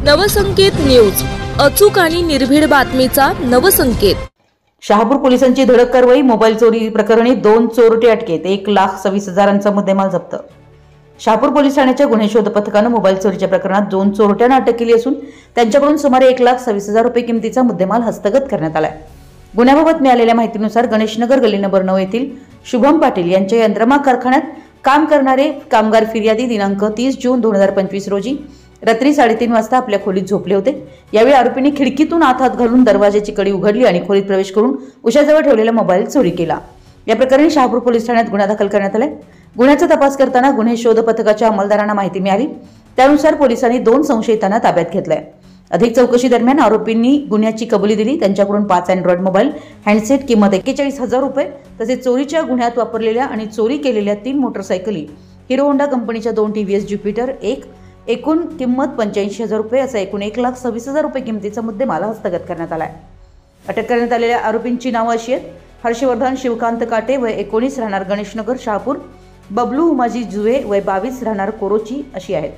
Navsanket news, अचूक आणि निर्भीड बातमीचा नवसंकेत। शहापूर पोलिसांची धडक कारवाई। मोबाईल चोरी प्रकरणी 2 चोरटे अटकेत। 1,26,000चा मुद्देमाल जप्त। शहापूर पोलीस ठाण्याच्या गुन्हे शोध पथकाने मोबाईल चोरीच्या प्रकरणात 2 चोरट्यांना अटक केली असून त्यांच्याकडून सुमारे 1,26,000 रुपये किमतीचा मुद्देमाल हस्तगत करण्यात आला आहे। गुन्ह्याबाबत मिळालेल्या माहितीनुसार गणेशनगर गल्ली नंबर 9 येथील शुभम पाटील यांच्या यंत्रमाग कारखान्यात काम करणारे कामगार फिर्यादी दिनांक 30 जून 2025 रोजी रात्री 3:30 वाजता आपल्या खोलीत झोपले होते। यावेळी आरोपींनी खिडकीतून हात घालून दरवाजाची कडी उघडली आणि खोलीत प्रवेश करून उशाजवळ ठेवलेला मोबाईल चोरी केला। या प्रकरणी शहापूर पोलीस ठाण्यात गुन्हा दाखल करण्यात आला। गुन्ह्याचा तपास करताना गुन्हे शोध पथकाच्या अंमलदारांना माहिती मिळाली, त्यानुसार पोलिसांनी 2 संशयितांना ताब्यात घेतलंय। अधिक चौकशी दरम्यान आरोपींनी गुन्ह्याची कबुली दिली। त्यांच्याकडून 5 अँड्रॉइड मोबाईल, हँडसेट किंमत 41,000 रुपये तसेच चोरीच्या गुन्ह्यात वापरलेल्या आणि चोरी केलेल्या 3 मोटरसायकली, हिरो होंडा कंपनीच्या 2 TVS ज्युपिटर, एकूण किंमत 85,000 रुपये असा एकूण 1,26,000 रुपये किमतीचा मुद्देमाल हस्तगत करण्यात आलाय। अटक करण्यात आलेल्या आरोपींची नावे अशी आहेत: हर्षवर्धन शिवकांत काटे वय 19 राहणार गणेशनगर शहापूर, बबलू उमाजी जुवे वय 22 राहणार कोरोची अशी आहेत।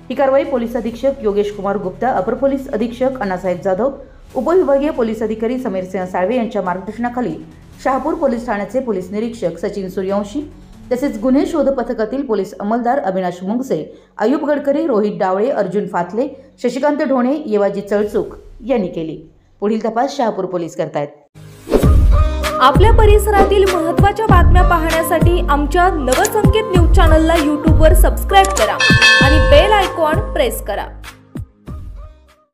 ही कारवाई पोलीस अधीक्षक योगेश कुमार गुप्ता, अपर पोलीस अधीक्षक अण्णासाहेब जाधव, उपविभागीय पोलीस अधिकारी समीर सिंह साळवे यांच्या मार्गदर्शनाखाली शहापूर पोलीस ठाण्याचे पोलीस निरीक्षक सचिन सूर्यवंशी तसेच गुन्हे शोध पथकातील पोलीस अंमलदार अविनाश मुंगसे, अयुब गडकरी, रोहित डावळे, अर्जुन फातले, शशिकांत ढोणे, येवाजी चळचूक यांनी केली। पुढील तपास शहापूर पोलीस करतायत। आपल्या परिसरातील महत्त्वाच्या बातम्या पाहण्यासाठी आमच्या नवसंकेत न्यूज चॅनलला YouTube वर सबस्क्राइब करा आणि बेल आयकॉन प्रेस करा।